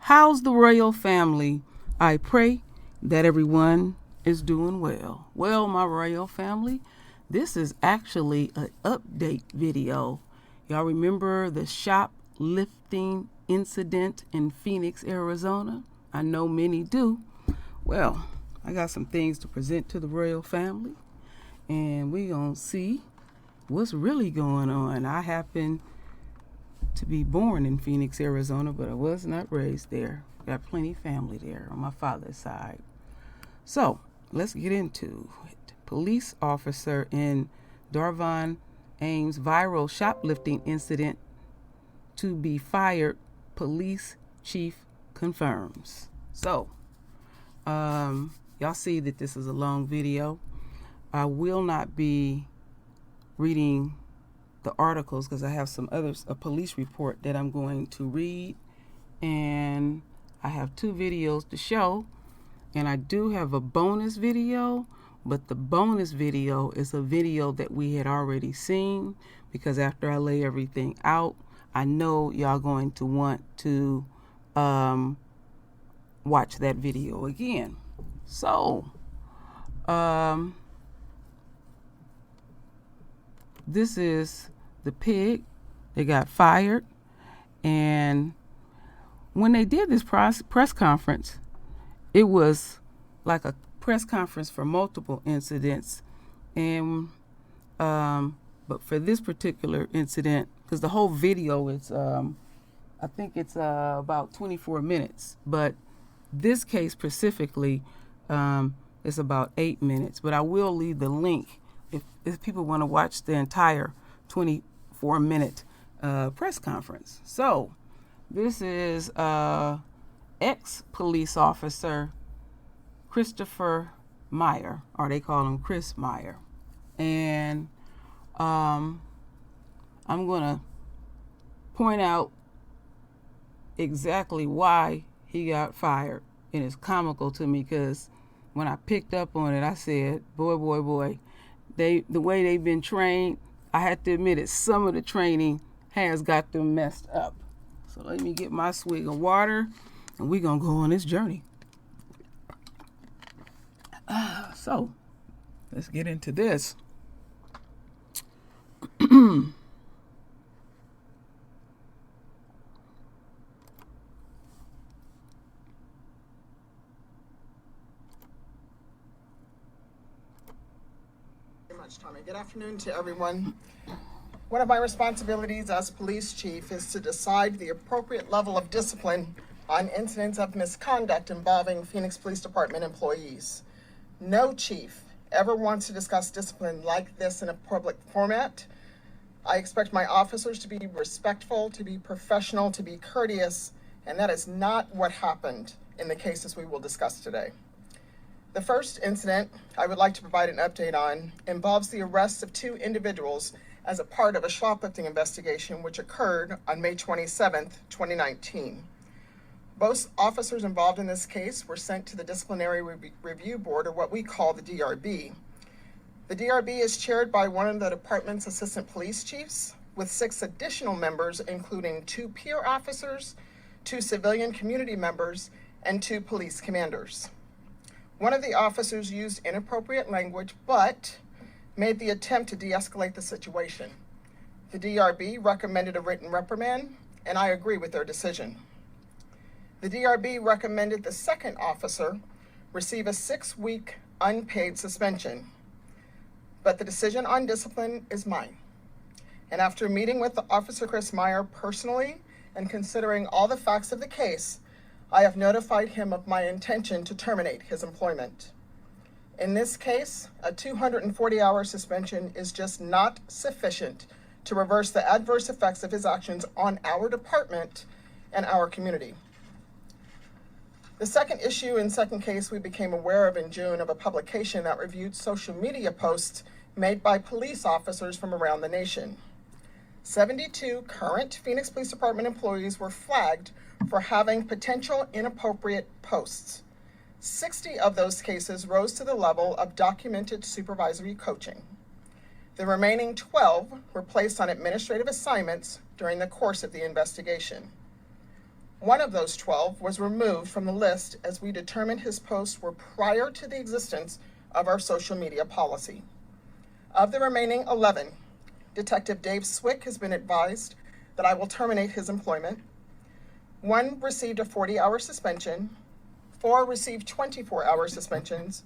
How's the royal family? I pray that everyone is doing well. Well, my royal family, this is actually an update video. Y'all remember the shoplifting incident in Phoenix, Arizona? I know many do. Well, I got some things to present to the royal family, and we're going to see what's really going on. I happen to be born in Phoenix, Arizona, but I was not raised there. Got plenty of family there on my father's side. So let's get into it. Police officer in Darvon Ames viral shoplifting incident to be fired, police chief confirms. So y'all see that this is a long video. I will not be reading the articles because I have some others, a police report that I'm going to read, and I have 2 videos to show, and I do have a bonus video, but the bonus video is a video that we had already seen, because after I lay everything out, I know y'all going to want to watch that video again. So this is the pig that got fired, and when they did this press conference, it was like a press conference for multiple incidents, and but for this particular incident, because the whole video is I think it's about 24 minutes, but this case specifically is about 8 minutes. But I will leave the link if people want to watch the entire 24-minute press conference. So this is ex-police officer Christopher Meyer, or they call him Chris Meyer. And I'm going to point out exactly why he got fired. And it's comical to me because when I picked up on it, I said, boy, the way they've been trained, I had to admit it, some of the training has got them messed up. So let me get my swig of water, and we're going to go on this journey. So let's get into this. Tommy. Good afternoon to everyone. One of my responsibilities as police chief is to decide the appropriate level of discipline on incidents of misconduct involving Phoenix Police Department employees. No chief ever wants to discuss discipline like this in a public format. I expect my officers to be respectful, to be professional, to be courteous, and that is not what happened in the cases we will discuss today. The first incident I would like to provide an update on involves the arrest of 2 individuals as a part of a shoplifting investigation which occurred on May 27th, 2019. Both officers involved in this case were sent to the Disciplinary Review Board, or what we call the DRB. The DRB is chaired by one of the department's assistant police chiefs, with 6 additional members, including 2 peer officers, 2 civilian community members, and 2 police commanders. One of the officers used inappropriate language, but made the attempt to de-escalate the situation. The DRB recommended a written reprimand, and I agree with their decision. The DRB recommended the second officer receive a 6-week unpaid suspension, but the decision on discipline is mine. And after meeting with Officer Chris Meyer personally and considering all the facts of the case, I have notified him of my intention to terminate his employment. In this case, a 240-hour suspension is just not sufficient to reverse the adverse effects of his actions on our department and our community. The second issue and second case we became aware of in June of a publication that reviewed social media posts made by police officers from around the nation. 72 current Phoenix Police Department employees were flagged for having potential inappropriate posts. 60 of those cases rose to the level of documented supervisory coaching. The remaining 12 were placed on administrative assignments during the course of the investigation. One of those 12 was removed from the list as we determined his posts were prior to the existence of our social media policy. Of the remaining 11, Detective Dave Swick has been advised that I will terminate his employment. 1 received a 40-hour suspension, 4 received 24-hour suspensions,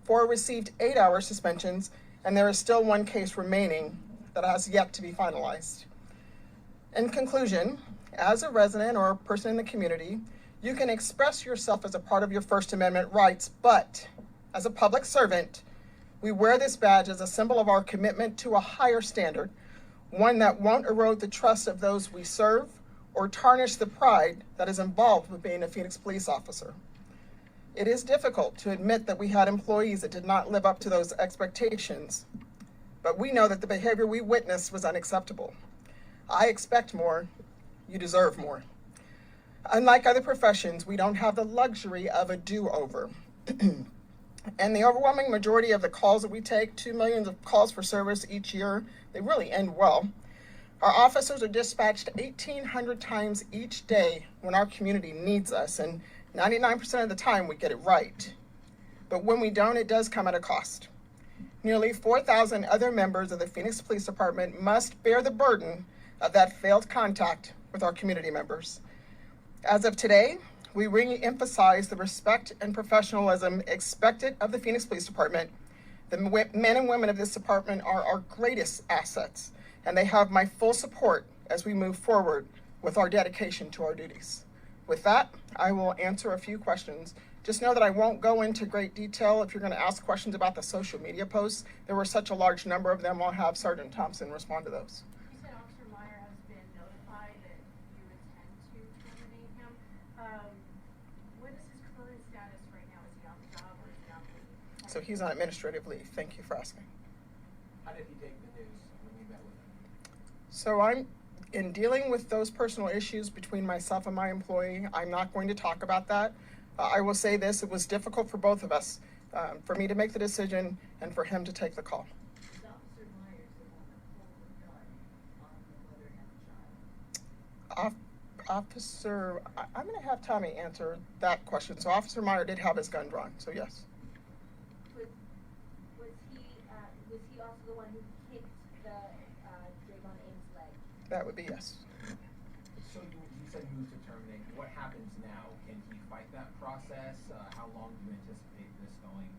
4 received 8-hour suspensions, and there is still 1 case remaining that has yet to be finalized. In conclusion, as a resident or a person in the community, you can express yourself as a part of your First Amendment rights, but as a public servant, we wear this badge as a symbol of our commitment to a higher standard, one that won't erode the trust of those we serve or tarnish the pride that is involved with being a Phoenix police officer. It is difficult to admit that we had employees that did not live up to those expectations, but we know that the behavior we witnessed was unacceptable. I expect more. You deserve more. Unlike other professions, we don't have the luxury of a do-over. And the overwhelming majority of the calls that we take, 2 million of calls for service each year, they really end well. Our officers are dispatched 1,800 times each day when our community needs us, and 99% of the time we get it right. But when we don't, it does come at a cost. Nearly 4,000 other members of the Phoenix Police Department must bear the burden of that failed contact with our community members. As of today, we re-emphasize the respect and professionalism expected of the Phoenix Police Department. The men and women of this department are our greatest assets, and they have my full support as we move forward with our dedication to our duties. With that, I will answer a few questions. Just know that I won't go into great detail. If you're going to ask questions about the social media posts, there were such a large number of them, I'll have Sergeant Thompson respond to those. You said Officer Meyer has been notified that you intend to terminate him. What is his current status right now? Is he on the job or is he on leave? So he's on administrative leave. Thank you for asking. How did he take the news when you met with him? So in dealing with those personal issues between myself and my employee, I'm not going to talk about that. I will say this, it was difficult for both of us, for me to make the decision and for him to take the call. Is Officer Myers the one that pulled the gun on the mother and the child? Officer, I'm going to have Tommy answer that question. So Officer Meyer did have his gun drawn, so yes. Was he also the one who kicked the Draymond Ames leg? That would be yes. So you said you moved to terminate. What happens now? Can he fight that process? How long do you anticipate this going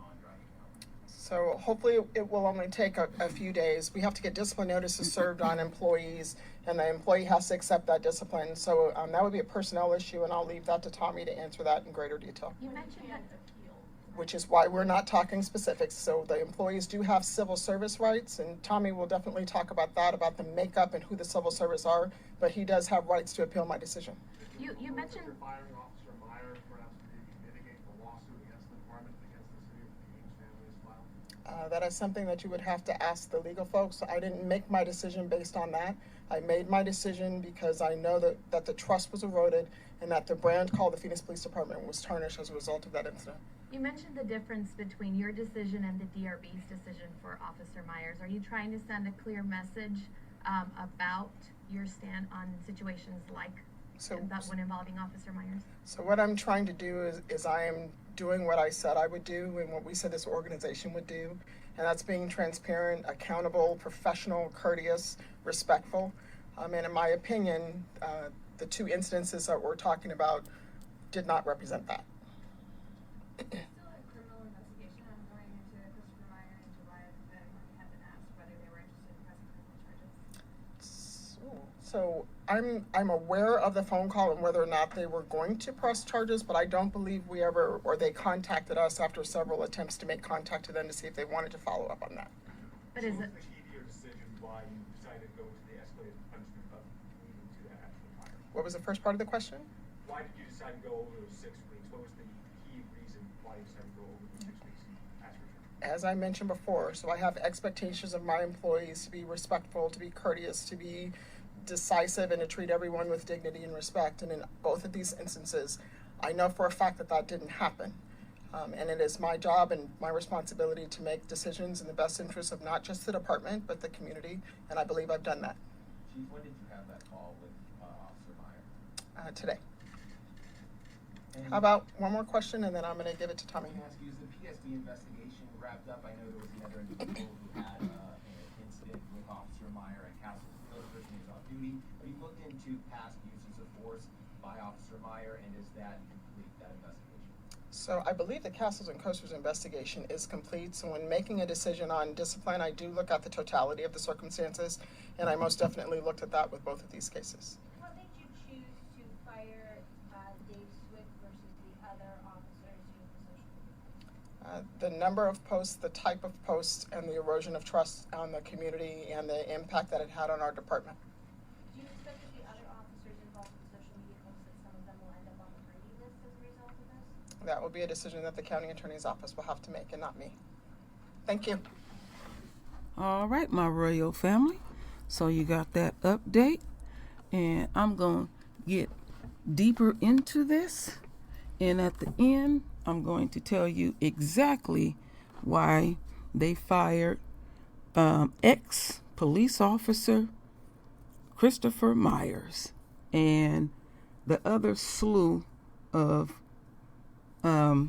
on right now? So hopefully it will only take a few days. We have to get discipline notices served on employees, and the employee has to accept that discipline. So that would be a personnel issue, and I'll leave that to Tommy to answer that in greater detail. You mentioned that Which is why we're not talking specifics. So the employees do have civil service rights, and Tommy will definitely talk about that, about the makeup and who the civil service are, but he does have rights to appeal my decision. you mentioned You're firing Officer Meyer perhaps to mitigate the lawsuit against the department, against the city of Phoenix family as well? That is something that you would have to ask the legal folks. I didn't make my decision based on that. I made my decision because I know that the trust was eroded and that the brand called the Phoenix Police Department was tarnished as a result of that incident. You mentioned the difference between your decision and the DRB's decision for Officer Myers. Are you trying to send a clear message about your stand on situations like that one involving Officer Myers? So what I'm trying to do is I am doing what I said I would do and what we said this organization would do, and that's being transparent, accountable, professional, courteous, respectful. And in my opinion, the 2 incidences that we're talking about did not represent that. still a criminal investigation ongoing into Christopher Meyer in July of the when you had been asked whether they were interested in pressing criminal charges. So I'm aware of the phone call and whether or not they were going to press charges, but I don't believe they contacted us after several attempts to make contact to them to see if they wanted to follow up on that. But is it? What was the key to your decision why you decided to go to the escalated punishment of leading to that actual fire? What was the first part of the question? Why did you decide to go over those 6 weeks? What was the key reason why you decided to go over those 6 weeks and ask for treatment? As I mentioned before, so I have expectations of my employees to be respectful, to be courteous, to be decisive, and to treat everyone with dignity and respect. And in both of these instances, I know for a fact that didn't happen. And it is my job and my responsibility to make decisions in the best interest of not just the department, but the community, and I believe I've done that. Chief, when did you have that call with Officer today. And How about one more question, and then I'm going to give it to Tommy. Let me ask you, is the PSD investigation wrapped up? I know there was another individual who had an incident with Officer Meyer at Castle Hill. The person was off duty. Have you looked into past uses of force by Officer Meyer, and is that complete, that investigation? So I believe the Castles and Coasters investigation is complete. So when making a decision on discipline, I do look at the totality of the circumstances, and I most definitely looked at that with both of these cases. What made you choose to fire Dave Swift versus the other officers who the social media posts? The number of posts, the type of posts, and the erosion of trust on the community and the impact that it had on our department. Do you expect that the other officers involved in social media posts, that some of them will end up on the Brady list as a result of this? That will be a decision that the county attorney's office will have to make, and not me. Thank you. All right, my royal family. So you got that update, and I'm going to get deeper into this. And at the end, I'm going to tell you exactly why they fired ex-police officer Christopher Myers and the other slew of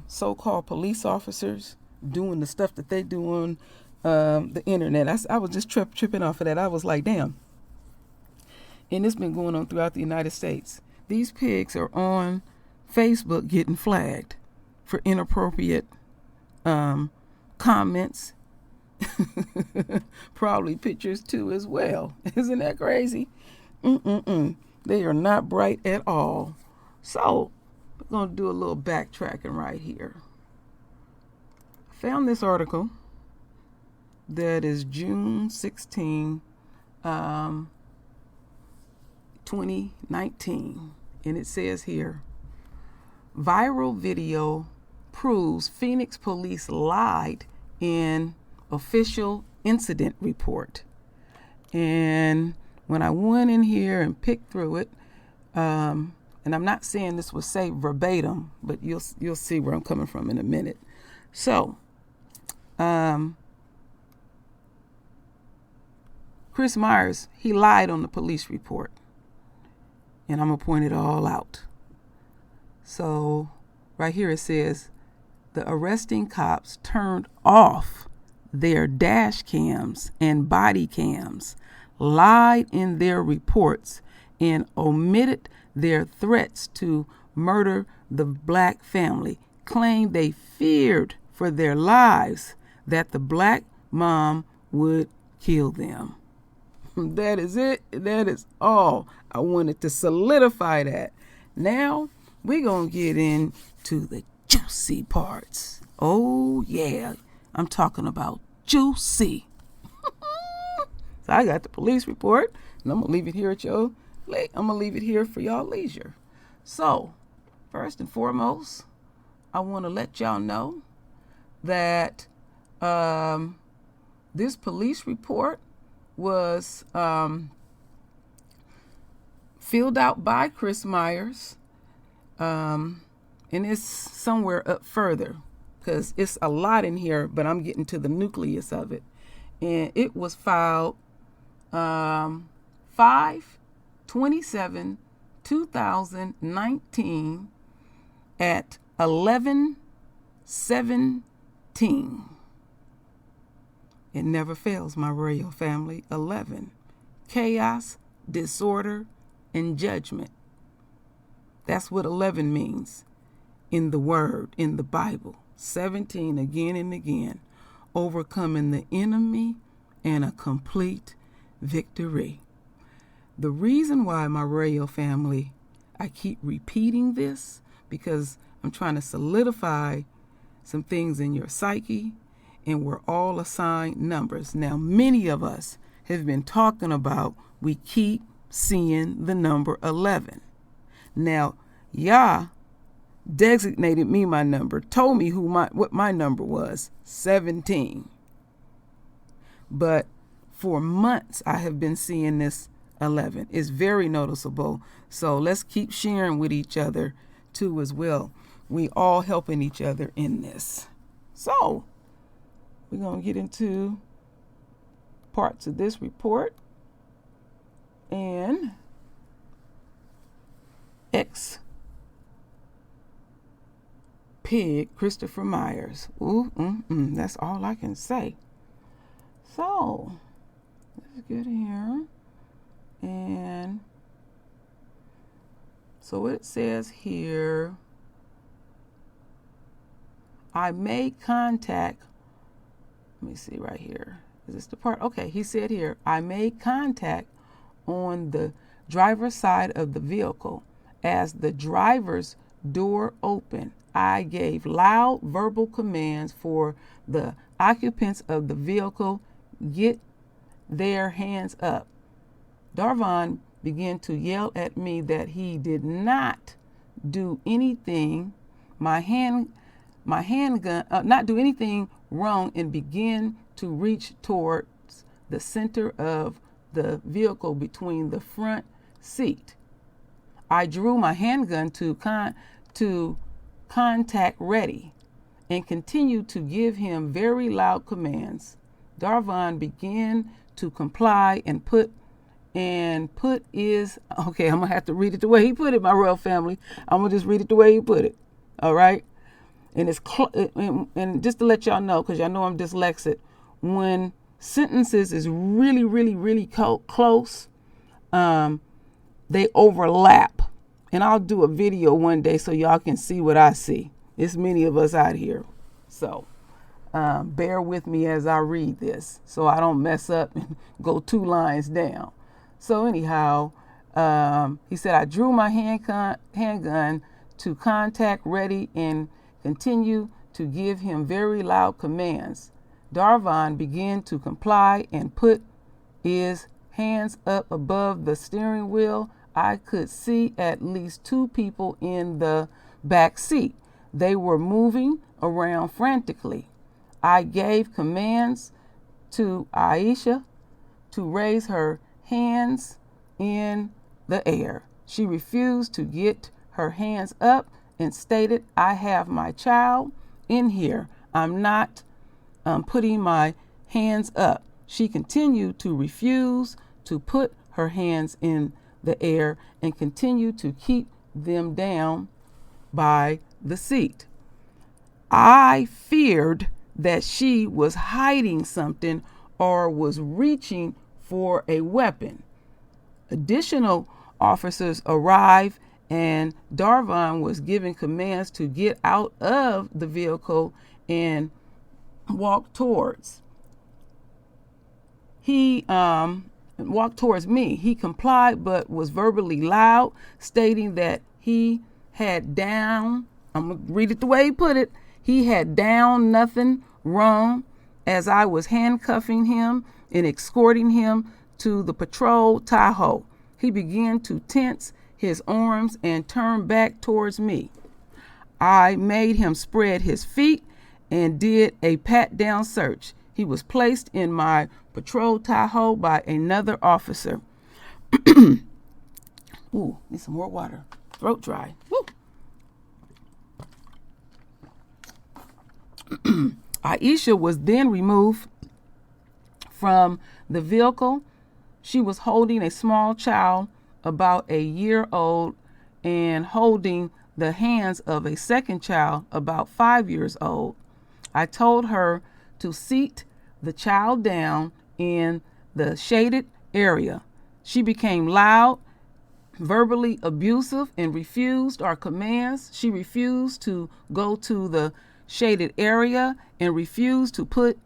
so-called police officers doing the stuff that they do on the internet. I was just tripping off of that. I was like, damn. And it's been going on throughout the United States. These pigs are on Facebook getting flagged for inappropriate comments. Probably pictures too as well. Isn't that crazy? They are not bright at all. So we're going to do a little backtracking right here. I found this article that is June 16, 2019. And it says here, viral video proves Phoenix police lied in official incident report. And when I went in here and picked through it, and I'm not saying this was say verbatim, but you'll see where I'm coming from in a minute. So, Chris Myers, he lied on the police report. And I'm going to point it all out. So, right here it says, the arresting cops turned off their dash cams and body cams, lied in their reports, and omitted their threats to murder the black family, claimed they feared for their lives, that the black mom would kill them. That is it. That is all. I wanted to solidify that. Now we're going to get into the juicy parts. Oh, yeah. I'm talking about juicy. So I got the police report, and I'm going to leave it here for y'all leisure. So, first and foremost, I want to let y'all know that this police report was filled out by Chris Myers, and it's somewhere up further because it's a lot in here, but I'm getting to the nucleus of it. And it was filed 5/27/2019 at 11:17. It never fails, my royal family. 11. Chaos, disorder, and judgment. That's what 11 means in the word, in the Bible. 17 again and again. Overcoming the enemy and a complete victory. The reason why, my royal family, I keep repeating this, because I'm trying to solidify some things in your psyche, and we're all assigned numbers. Now, many of us have been talking about we keep seeing the number 11. Now, Yah designated me my number, told me what my number was, 17. But for months, I have been seeing this 11. It's very noticeable. So let's keep sharing with each other too as well. We all helping each other in this. So we're going to get into parts of this report. And ex-pig Christopher Myers. That's all I can say. So, let's get here. And so it says here, I made contact. Let me see right here. Is this the part? Okay, he said here, I made contact on the driver's side of the vehicle. As the driver's door opened, I gave loud verbal commands for the occupants of the vehicle get their hands up. Darvon began to yell at me that he did not do anything not do anything wrong, and began to reach towards the center of the vehicle between the front seat. I drew my handgun to contact ready and continued to give him very loud commands. Darvon began to comply and put is, okay, I'm gonna have to read it the way he put it, my royal family. I'm gonna just read it the way he put it. All right. And it's and just to let y'all know, because y'all know I'm dyslexic, when sentences is really, really, really close, they overlap. And I'll do a video one day so y'all can see what I see. It's many of us out here. So bear with me as I read this so I don't mess up and go 2 lines down. So anyhow, he said, I drew my handgun to contact ready and continue to give him very loud commands. Darvon began to comply and put his hands up above the steering wheel. I could see at least 2 people in the back seat. They were moving around frantically. I gave commands to Aisha to raise her hands in the air. She refused to get her hands up and stated, I have my child in here. I'm not putting my hands up. She continued to refuse to put her hands in the air and continued to keep them down by the seat. I feared that she was hiding something or was reaching for a weapon. Additional officers arrived and Darvon was given commands to get out of the vehicle and walk towards. He walked towards me. He complied but was verbally loud, stating that he had down, I'm going to read it the way he put it, he had down nothing wrong as I was handcuffing him and escorting him to the patrol Tahoe. He began to tense his arms and turn back towards me. I made him spread his feet and did a pat-down search. He was placed in my patrol Tahoe by another officer. Ooh, need some more water. Throat dry. Woo. Aisha was then removed from the vehicle. She was holding a small child about a year old and holding the hands of a second child about 5 years old. I told her to seat the child down in the shaded area. She became loud, verbally abusive, and refused our commands. She refused to go to the shaded area and refused to put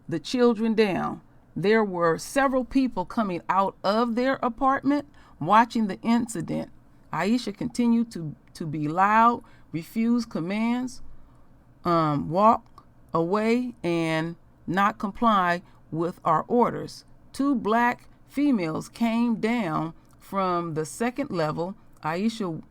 the children down. There were several people coming out of their apartment watching the incident. Aisha continued to be loud, refuse commands, walk away, and not comply with our orders. 2 black females came down from the second level. Aisha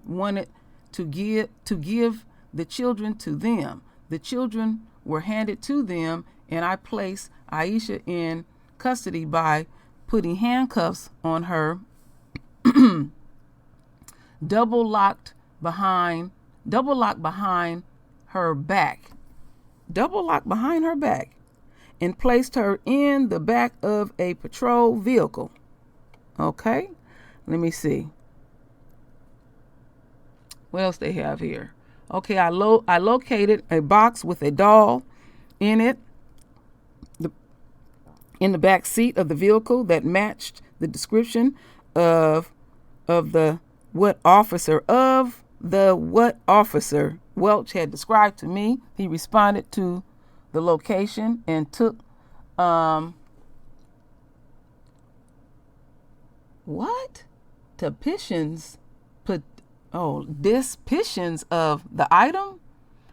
wanted to give the children to them. The children were handed to them, and I placed Aisha in custody by putting handcuffs on her, double locked behind her back, and placed her in the back of a patrol vehicle. Okay, let me see. What else they have here? Okay, I located a box with a doll in it, in the back seat of the vehicle that matched the description of what officer Welch had described to me. He responded to the location and took depitions of the item.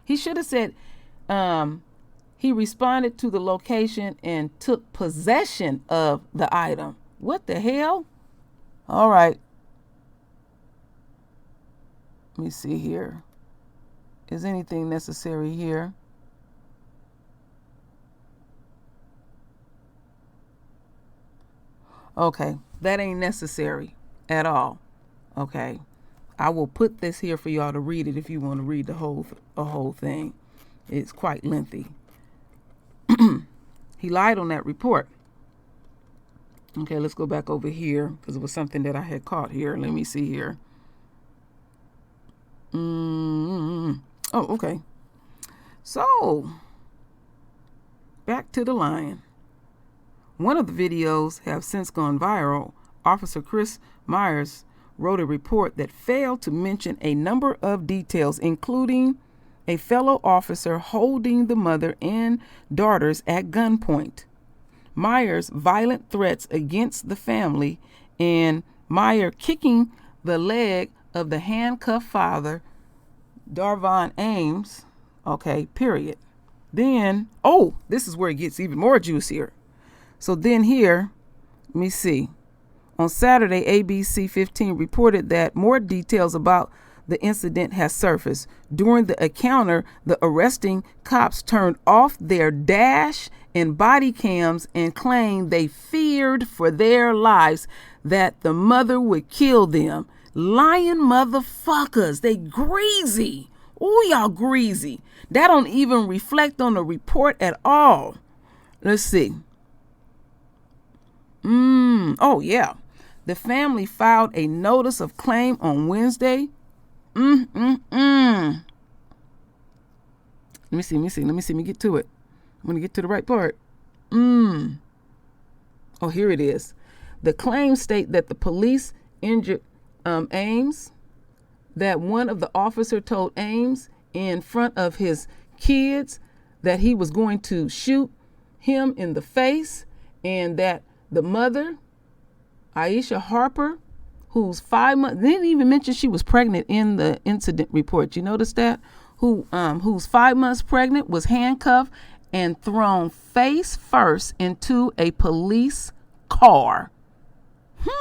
He should have said he responded to the location and took possession of the item. What the hell? All right. Let me see here. Is anything necessary here? Okay, that ain't necessary at all. Okay, I will put this here for y'all to read it if you want to read the whole thing. It's quite lengthy. He lied on that report. Okay, let's go back over here because it was something that I had caught here. Let me see here. Oh, okay. So, back to the lying. One of the videos have since gone viral. Officer Chris Myers wrote a report that failed to mention a number of details, including a fellow officer holding the mother and daughters at gunpoint, Myers' violent threats against the family, and Meyer kicking the leg of the handcuffed father, Darvon Ames. Okay, period. Then, this is where it gets even more juicier. So then here, let me see. On Saturday, ABC 15 reported that more details about the incident has surfaced. During the encounter, the arresting cops turned off their dash and body cams and claimed they feared for their lives, that the mother would kill them. Lying motherfuckers. They greasy. Ooh, y'all greasy. That don't even reflect on the report at all. Let's see. Oh, yeah. The family filed a notice of claim on Wednesday. Let me get to it. I'm going to get to the right part. Oh, here it is. The claims state that the police injured Ames, that one of the officer told Ames in front of his kids that he was going to shoot him in the face, and that the mother, Aisha Harper, who's 5 months, didn't even mention she was pregnant in the incident report. You notice that? Who's 5 months pregnant, was handcuffed and thrown face first into a police car.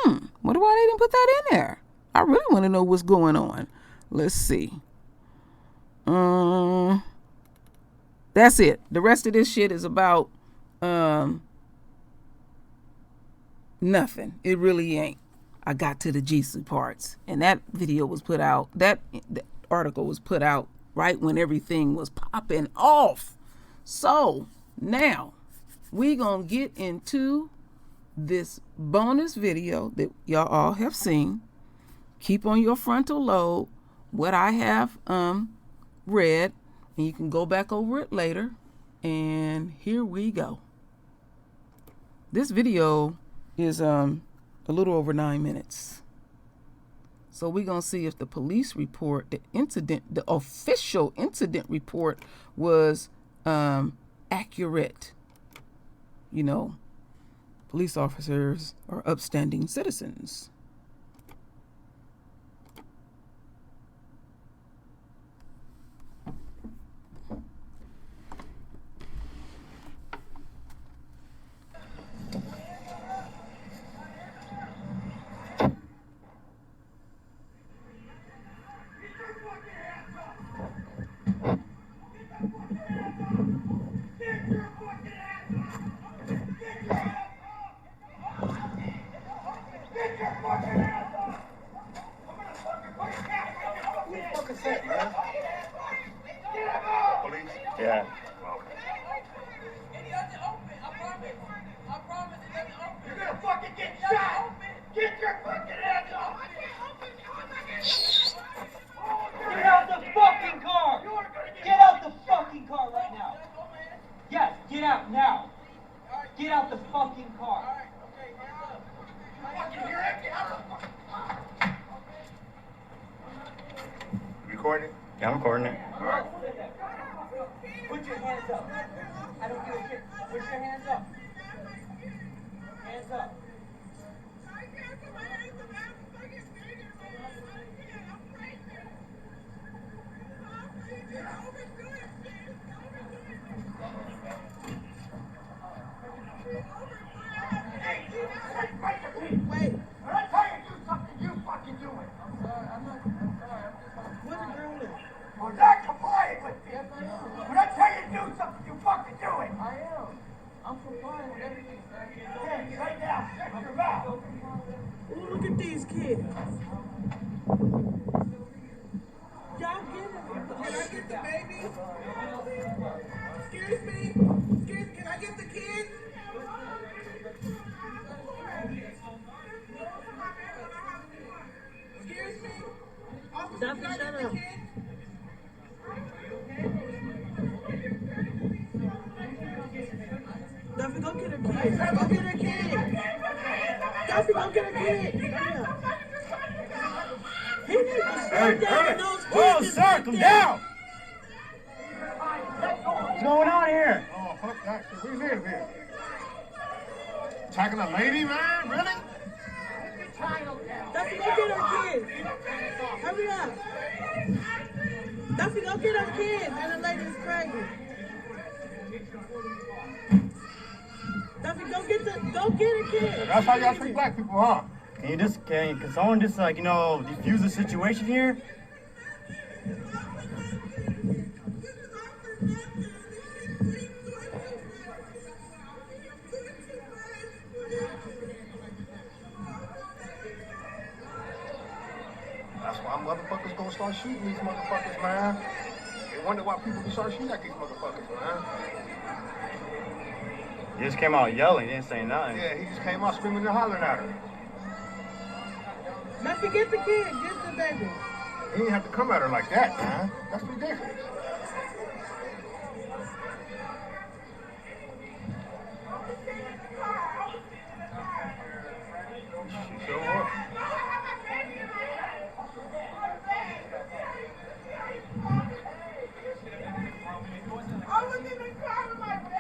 Wonder why they didn't put that in there. I really want to know what's going on. Let's see. That's it. The rest of this shit is about nothing. It really ain't. I got to the juicy parts, and that video was put out. The article was put out right when everything was popping off. So now we gonna get into this bonus video that y'all all have seen. Keep on your frontal lobe what I have read, and you can go back over it later. And here we go. This video is a little over 9 minutes. So we're going to see if the police report, the official incident report was accurate. You know, police officers are upstanding citizens. Yeah. You're gonna fucking get shot! Get your fucking hands off! recording it? Yeah, I'm recording it. Put your hands up. I don't give a shit. Put your hands up. Hands up. Wait, When I tell you to do something, you fucking do it. where the girl is? You're not complying with me. When I tell you to do something, you fucking do it. I am. I'm complying with everything. Okay, right now, shut your mouth. Ooh, look at these kids. Y'all get it. Can I get the baby? Excuse me? Can I get the kids? Excuse me? Officer, can I get the kids? Duffy, go get her kid. Go get her kid. Duffy, go get her kid. He needs to slow down those kids. Whoa, sir, come down! What's going on here? Oh, fuck that shit. What is this here? Attacking a lady, man? Really? Duffy, go get her kids. Hurry up. Duffy, go get her kids. And the lady's pregnant. Duffy, go get her kids. That's how y'all treat black people, huh? Can someone just like, defuse the situation here? That's why motherfuckers gonna start shooting these motherfuckers, man. They wonder why people start shooting at these motherfuckers, man. He just came out yelling, didn't say nothing. Yeah, he just came out screaming and hollering at her. Duffy, get the kid. Get the baby. He didn't have to come at her like that, man. That's ridiculous. She sure was.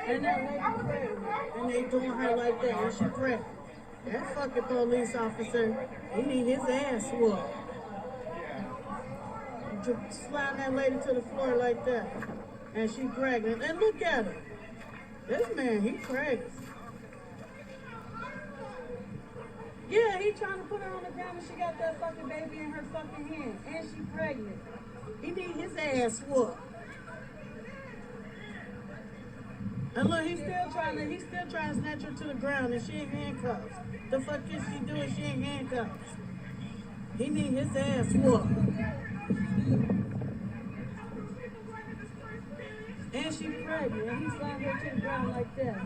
And that lady pregnant. And they doing her like that. And she pregnant. That fucking police officer, he need his ass whooped. To slide that lady to the floor like that. And she pregnant. And look at her. This man, he pregnant. Yeah, he trying to put her on the ground and she got that fucking baby in her fucking hand. And she pregnant. He need his ass whooped. And look, he's still trying to snatch her to the ground and she ain't handcuffs. The fuck is she doing? She ain't handcuffs. He need his ass whooped. And she pregnant and he slammed her to the ground like that.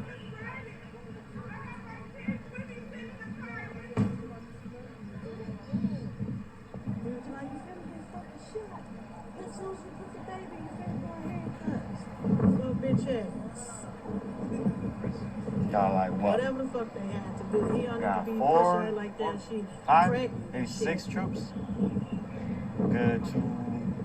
As soon as you put the baby, you finna go in handcuffs. Little bitch ass. Got like what? Whatever the fuck they had to do. He don't Got need to be 4, pushing her like that. She 5, pregnant. maybe Shit. 6 troops. Good, 2,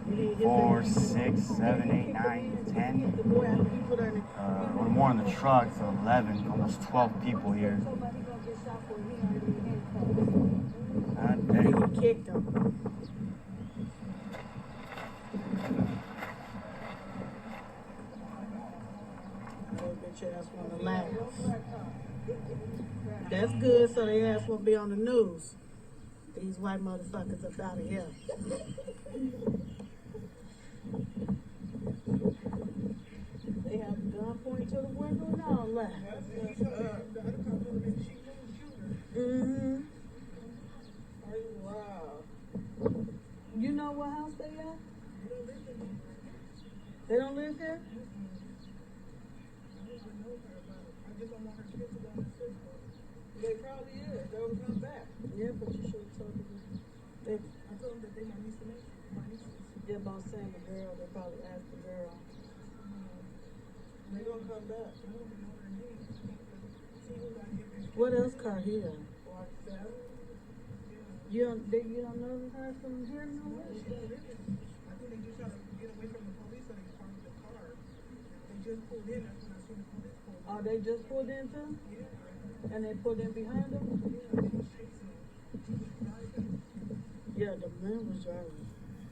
You need to hit 4, the- 6, 7, 8, 9, Hit 10. the boy after he put her in the- One more in the truck, so 11, almost 12 people here. Somebody gonna get shot for he already handcuffed. God And dang. he kicked him. Little bitch ass wanna laugh. That's good, so they ass won't be on the news. These white motherfuckers up out of here. They have a gun pointing to the window and all that. Mm-hmm. Wow. You know what house they at? They don't live here? They probably is. They will come back. Yeah, but you should have told them. I told them that they my niece and nephew. Yeah, about saying the girl. They probably asked the girl. They gonna come back. What else car here? You don't know her from here? No way. they just pulled into? And they pulled in behind them? Yeah, the man was driving.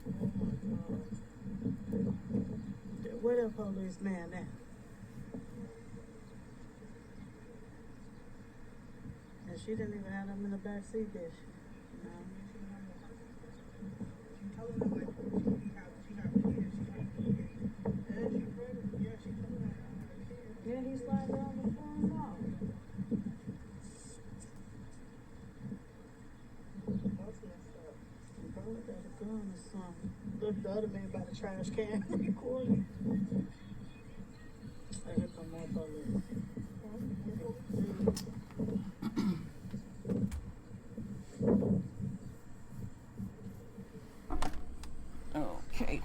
Oh my God. Where the police man at? And she didn't even have him in the back seat, did she? No. Yeah, he's sliding down the phone now. That's messed up. He probably got a gun or something. Look, the other man by the trash can recording. Hey, here come more police. Okay.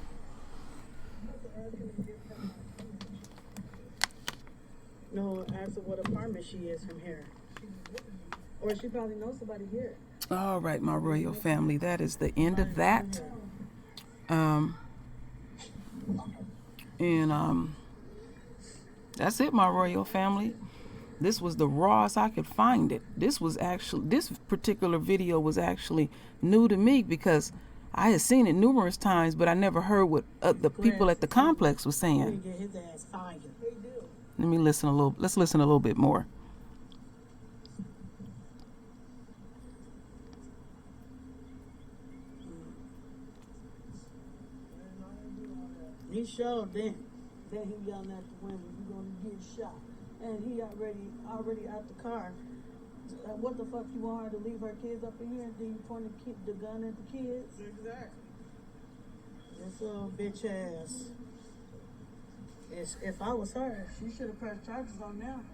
No, ask her what apartment she is from here. Or she probably knows somebody here. All right, my royal family, that is the end of that. That's it, my royal family. This was the rawest I could find it. This particular video was actually new to me because I had seen it numerous times, but I never heard what the people at the complex was saying. Let me listen a little. Let's listen a little bit more. He showed then he yelling at the women, "You gonna get shot?" And he already out the car. What the fuck you want her to leave her kids up in here? Then you point the gun at the kids? Exactly. This little bitch ass. If I was her, she should have pressed charges on them.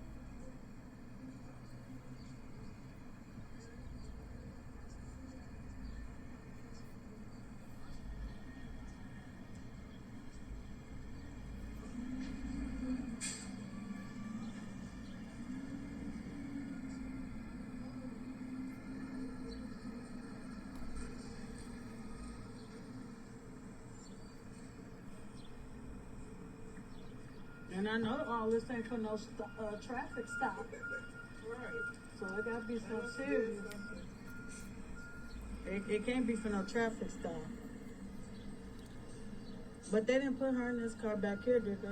And I know all this ain't for no traffic stop. Right. So it gotta be so serious. It can't be for no traffic stop. But they didn't put her in this car back here, did they?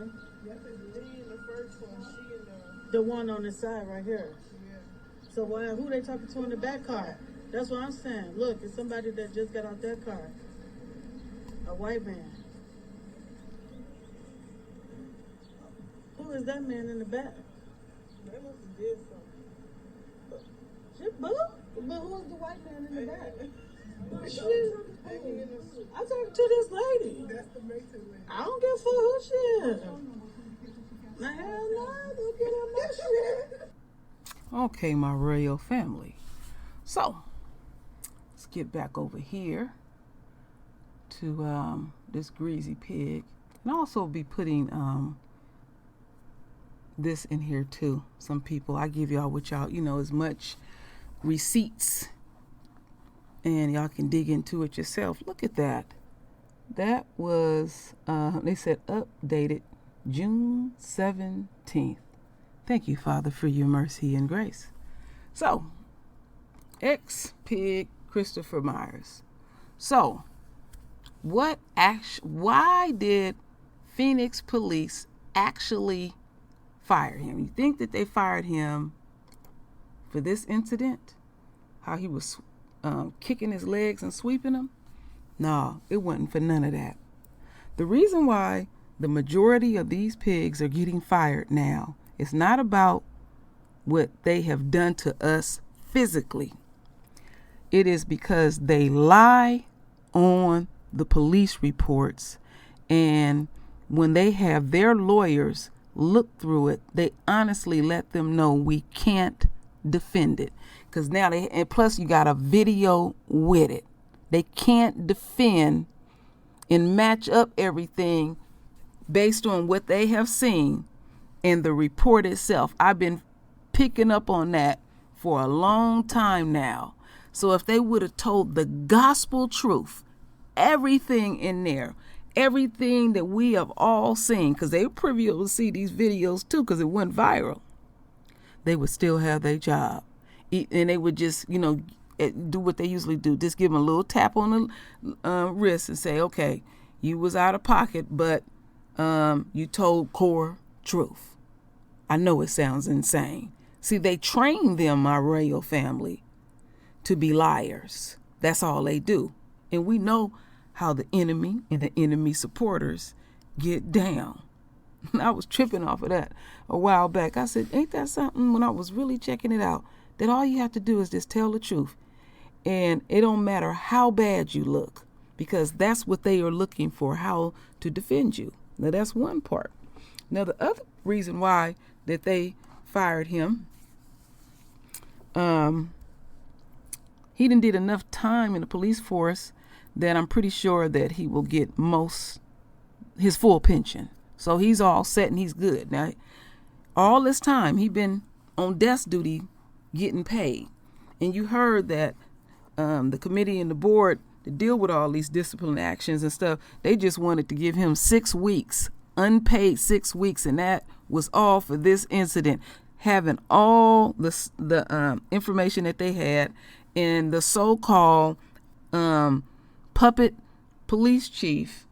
Yeah, the lady in the first one, she in the one on the side right here. Yeah. So who they talking to in the back car? That's what I'm saying. Look, it's somebody that just got out that car. A white man. Who is that man in the back? They must have did something. Shit, but who's the white man in the back? Shit. I'm talking to this lady. That's the Mason lady. I don't give a fuck who she is. Now, hell no, don't get on my shit. Okay, my royal family. So, let's get back over here to this greasy pig. And I'll also be putting this in here too. Some people, I give y'all what y'all, as much receipts and y'all can dig into it yourself. Look at that. That was, they said updated June 17th. Thank you, Father, for your mercy and grace. So, ex-pig Christopher Myers. So, why did Phoenix police actually fire him? You think that they fired him for this incident? How he was kicking his legs and sweeping them? No, it wasn't for none of that. The reason why the majority of these pigs are getting fired now, it's not about what they have done to us physically. It is because they lie on the police reports, and when they have their lawyers look through it, they honestly let them know we can't defend it. Because now and plus you got a video with it. They can't defend and match up everything based on what they have seen in the report itself. I've been picking up on that for a long time now. So if they would have told the gospel truth, everything in there, everything that we have all seen, because they were privy to see these videos too, because it went viral. they would still have their job. And they would just, do what they usually do. Just give them a little tap on the wrist and say, okay, you was out of pocket, but you told core truth. I know it sounds insane. See, they train them, my royal family, to be liars. That's all they do. And we know how the enemy and the enemy supporters get down. I was tripping off of that a while back. I said, ain't that something, when I was really checking it out, that all you have to do is just tell the truth. And it don't matter how bad you look, because that's what they are looking for, how to defend you. Now, that's one part. Now, the other reason why that they fired him, he didn't did enough time in the police force that I'm pretty sure that he will get his full pension. So he's all set and he's good. Now, all this time he been on desk duty getting paid. And you heard that the committee and the board to deal with all these discipline actions and stuff, they just wanted to give him 6 weeks, unpaid 6 weeks, and that was all for this incident. Having all the information that they had, and the so-called puppet police chief,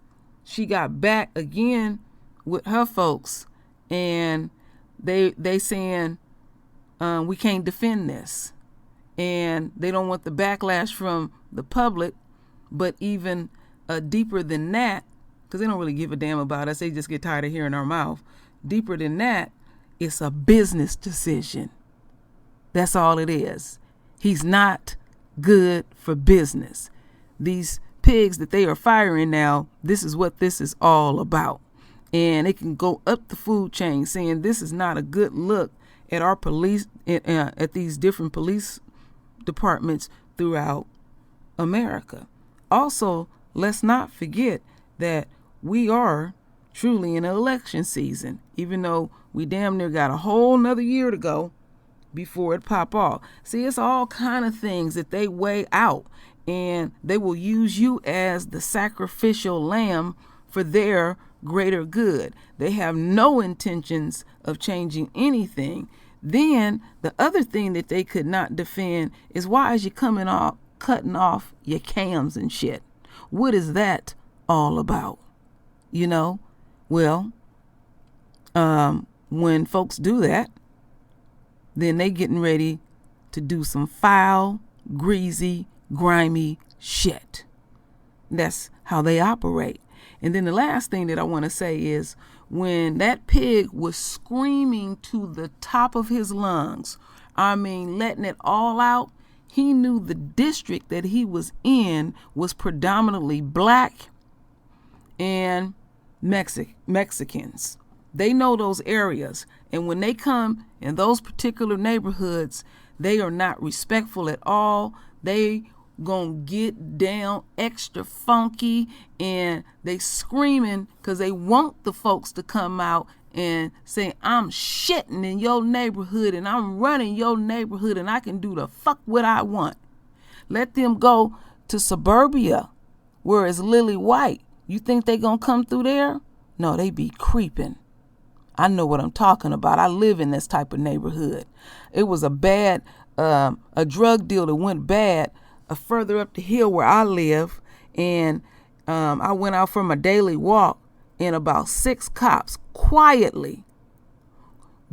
she got back again with her folks, and they saying we can't defend this, and they don't want the backlash from the public. But even deeper than that, because they don't really give a damn about us, they just get tired of hearing our mouth. Deeper than that, it's a business decision. That's all it is. He's not good for business. These pigs that they are firing now, this is what this is all about. And it can go up the food chain saying this is not a good look at our police, at these different police departments throughout America. Also, let's not forget that we are truly in an election season, even though we damn near got a whole nother year to go before it pop off. See, it's all kind of things that they weigh out, and they will use you as the sacrificial lamb for their greater good. They have no intentions of changing anything. Then the other thing that they could not defend is, why is you cutting off your cams and shit? What is that all about? Well, when folks do that, then they getting ready to do some foul, greasy, grimy shit. That's how they operate. And then the last thing that I want to say is, when that pig was screaming to the top of his lungs, letting it all out, he knew the district that he was in was predominantly black and Mexicans. They know those areas. And when they come in those particular neighborhoods, they are not respectful at all. They gonna get down extra funky, and they screaming because they want the folks to come out and say, I'm shitting in your neighborhood and I'm running your neighborhood and I can do the fuck what I want. Let them go to suburbia where it's lily white. You think they gonna come through there? No, they be creeping. I know what I'm talking about. I live in this type of neighborhood. It was a drug deal that went bad further up the hill where I live, and I went out for my daily walk, and about 6 cops quietly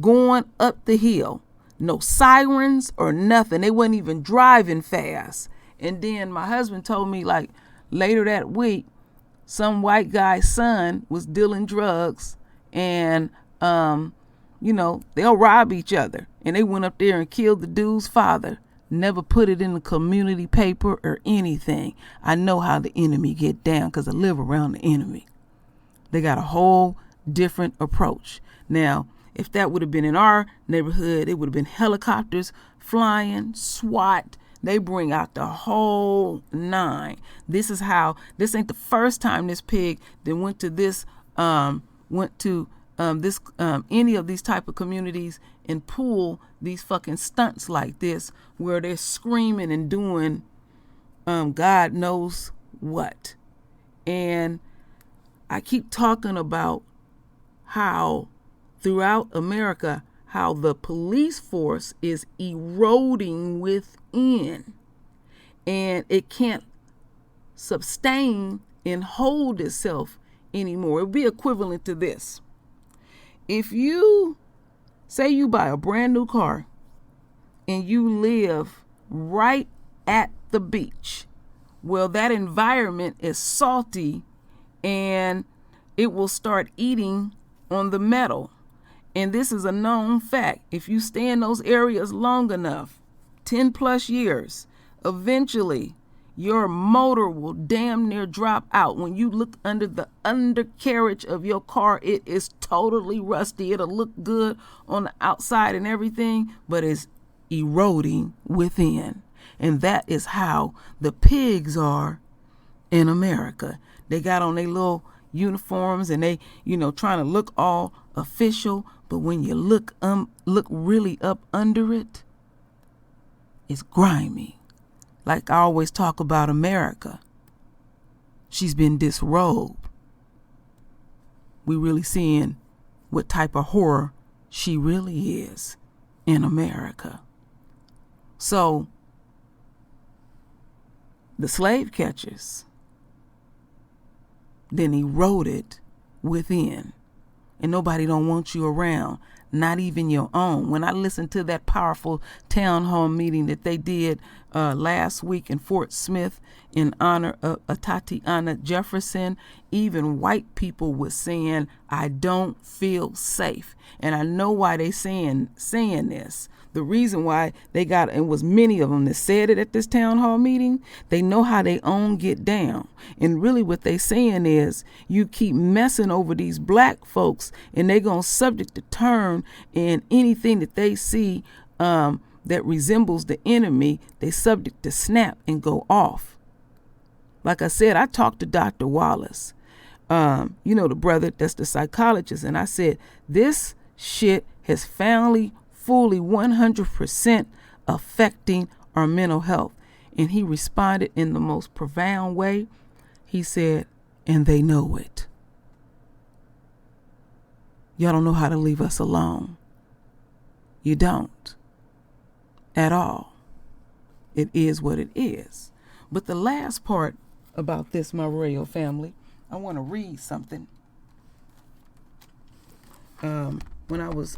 going up the hill. No sirens or nothing. They wasn't even driving fast. And then my husband told me, like, later that week, some white guy's son was dealing drugs, and they'll rob each other. And they went up there and killed the dude's father. Never put it in the community paper or anything. I know how the enemy get down because I live around the enemy. They got a whole different approach. Now, if that would have been in our neighborhood, it would have been helicopters flying, SWAT. They bring out the whole 9. This ain't the first time this pig that went to any of these type of communities and pull these fucking stunts like this, where they're screaming and doing God knows what. And I keep talking about how throughout America, how the police force is eroding within, and it can't sustain and hold itself anymore. It would be equivalent to this. If you say you buy a brand new car and you live right at the beach, well, that environment is salty and it will start eating on the metal. And this is a known fact. If you stay in those areas long enough, 10 plus years, eventually your motor will damn near drop out. When you look under the undercarriage of your car, it is totally rusty. It'll look good on the outside and everything, but it's eroding within. And that is how the pigs are in America. They got on their little uniforms and they, trying to look all official, but when you look really up under it, it's grimy. Like I always talk about America. She's been disrobed. We really seeing what type of horror she really is in America. So the slave catchers then eroded within, and nobody don't want you around, not even your own. When I listened to that powerful town hall meeting that they did last week in Fort Smith in honor of Tatiana Jefferson, even white people were saying, I don't feel safe. And I know why they saying this. The reason why they got, and was many of them that said it at this town hall meeting, they know how they own get down. And really what they saying is, you keep messing over these black folks and they gonna subject to turn, and anything that they see that resembles the enemy, they subject to snap and go off. Like I said, I talked to Dr. Wallace, the brother that's the psychologist, and I said, this shit has fully 100% affecting our mental health. And he responded in the most profound way. He said, and they know it. Y'all don't know how to leave us alone. You don't. At all. It is what it is. But the last part about this, my royal family, I want to read something. When I was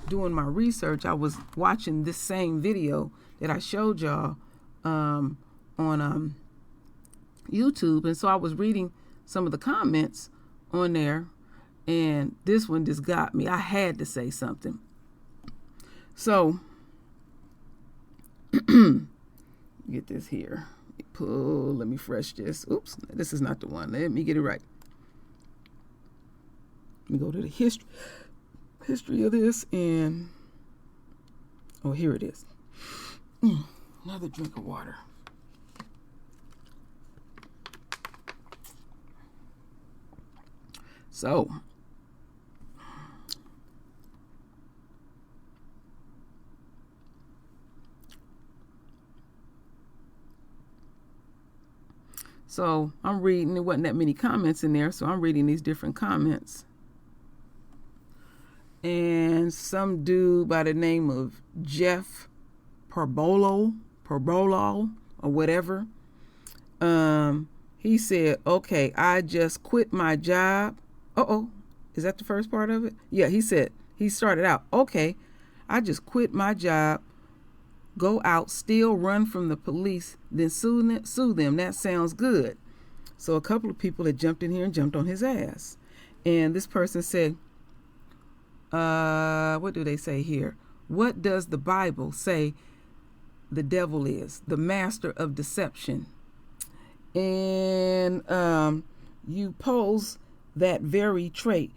doing my research, I was watching this same video that I showed y'all on YouTube, and so I was reading some of the comments on there, and this one just got me. I had to say something. So get this here. Let me fresh this. Oops, this is not the one. Let me get it right. Let me go to the history of this, and here it is. Another drink of water. So I'm reading, there wasn't that many comments in there, so I'm reading these different comments. And some dude by the name of Jeff Perbolo or whatever, he said, okay, I just quit my job. Is that the first part of it? Yeah, he started out, okay, I just quit my job, go out, steal, run from the police, then sue them. That sounds good. So a couple of people had jumped in here and jumped on his ass. And this person said, what do they say here? What does the Bible say the devil is? The master of deception. And you pose that very trait.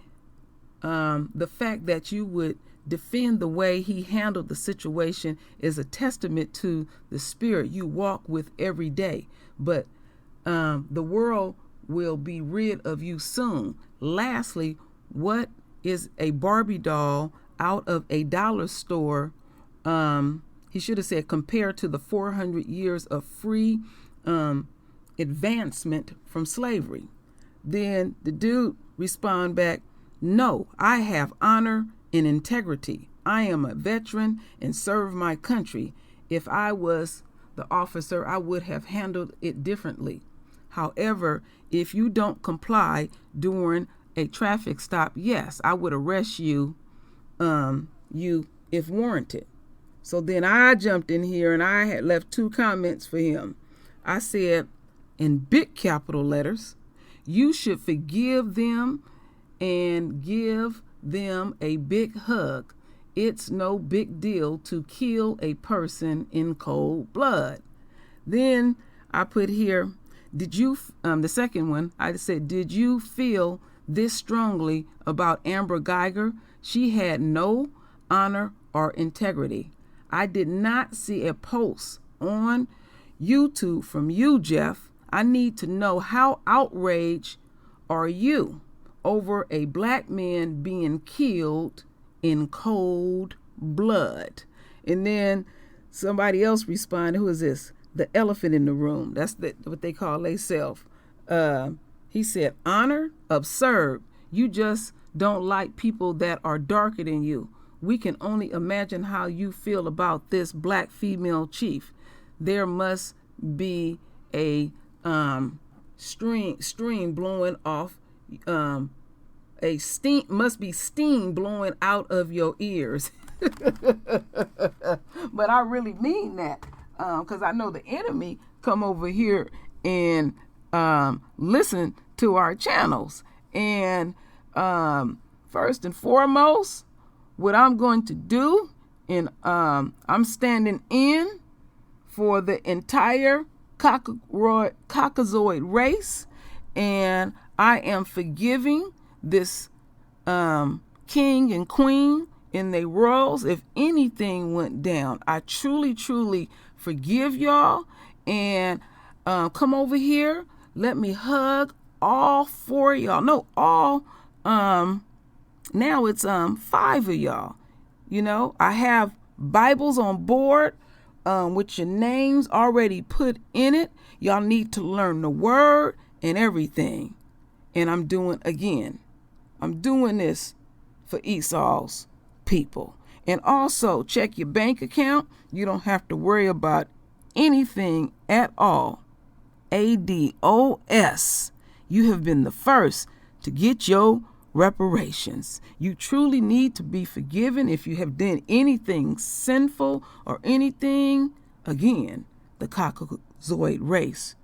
The fact that you would defend the way he handled the situation is a testament to the spirit you walk with every day. But the world will be rid of you soon. Lastly, what is a Barbie doll out of a dollar store? He should have said compared to the 400 years of free advancement from slavery. Then the dude respond back, no, I have honor and integrity. I am a veteran and serve my country. If I was the officer, I would have handled it differently. However, if you don't comply during a traffic stop, yes, I would arrest you, if warranted. So then I jumped in here and I had left 2 comments for him. I said, in big capital letters, you should forgive them and give them a big hug. It's no big deal to kill a person in cold blood. Then I put here, did you, the second one, I said, did you feel this strongly about Amber Geiger? She had no honor or integrity. I did not see a post on YouTube from you, Jeff. I need to know, how outraged are you over a black man being killed in cold blood? And then somebody else responded, who is this? The elephant in the room. That's what they call themselves. He said, honor, absurd. You just don't like people that are darker than you. We can only imagine how you feel about this black female chief. There must be a stream blowing off, must be steam blowing out of your ears. But I really mean that, because I know the enemy come over here and listen to our channels. And first and foremost, what I'm going to do, and I'm standing in for the entire Caucasoid race, and I am forgiving this king and queen and their royals if anything went down. I truly, truly forgive y'all, and come over here. Let me hug all 4 of y'all. No, all, now it's 5 of y'all. You know, I have Bibles on board with your names already put in it. Y'all need to learn the word and everything. And I'm doing this for Esau's people. And also check your bank account. You don't have to worry about anything at all. ADOS. You have been the first to get your reparations. You truly need to be forgiven if you have done anything sinful or anything. Again, the Caucasoid race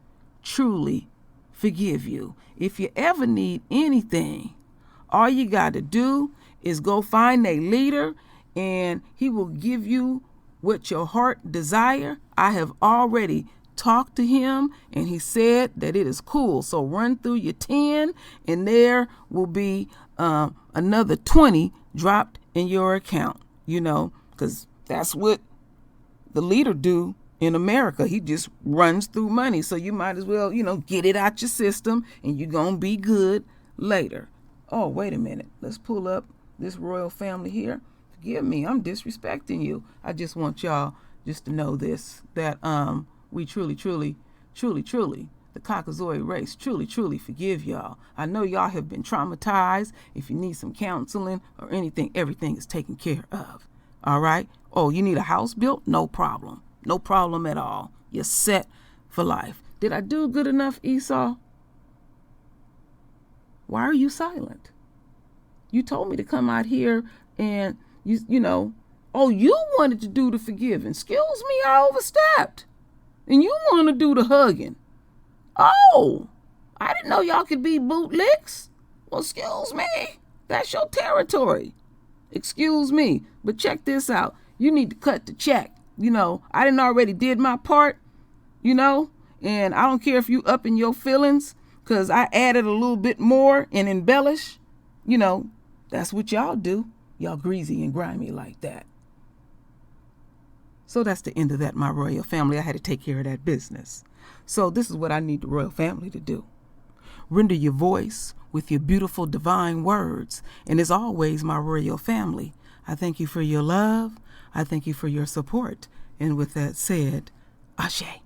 truly forgive you. If you ever need anything, all you got to do is go find a leader, and he will give you what your heart desire. I have already talked to him, and he said that it is cool. So run through your 10, and there will be another 20 dropped in your account, you know, because that's what the leader do in America. He just runs through money. So you might as well, you know, get it out your system, and you're going to be good later. Oh, wait a minute. Let's pull up this royal family here. Forgive me, I'm disrespecting you. I just want y'all just to know this, that we truly, truly, truly, truly, the Caucasoid race, truly, truly forgive y'all. I know y'all have been traumatized. If you need some counseling or anything, everything is taken care of. All right? Oh, you need a house built? No problem. No problem at all. You're set for life. Did I do good enough, Esau? Why are you silent? You told me to come out here and, you know, oh, you wanted to do the forgiving. Excuse me, I overstepped. And you want to do the hugging. Oh, I didn't know y'all could be bootlicks. Well, excuse me. That's your territory. Excuse me. But check this out. You need to cut the check. You know, I didn't already did my part, you know, and I don't care if you up in your feelings, because I added a little bit more and embellish. You know, that's what y'all do. Y'all greasy and grimy like that. So that's the end of that, my royal family. I had to take care of that business. So this is what I need the royal family to do. Render your voice with your beautiful divine words. And as always, my royal family, I thank you for your love. I thank you for your support. And with that said, Ashe.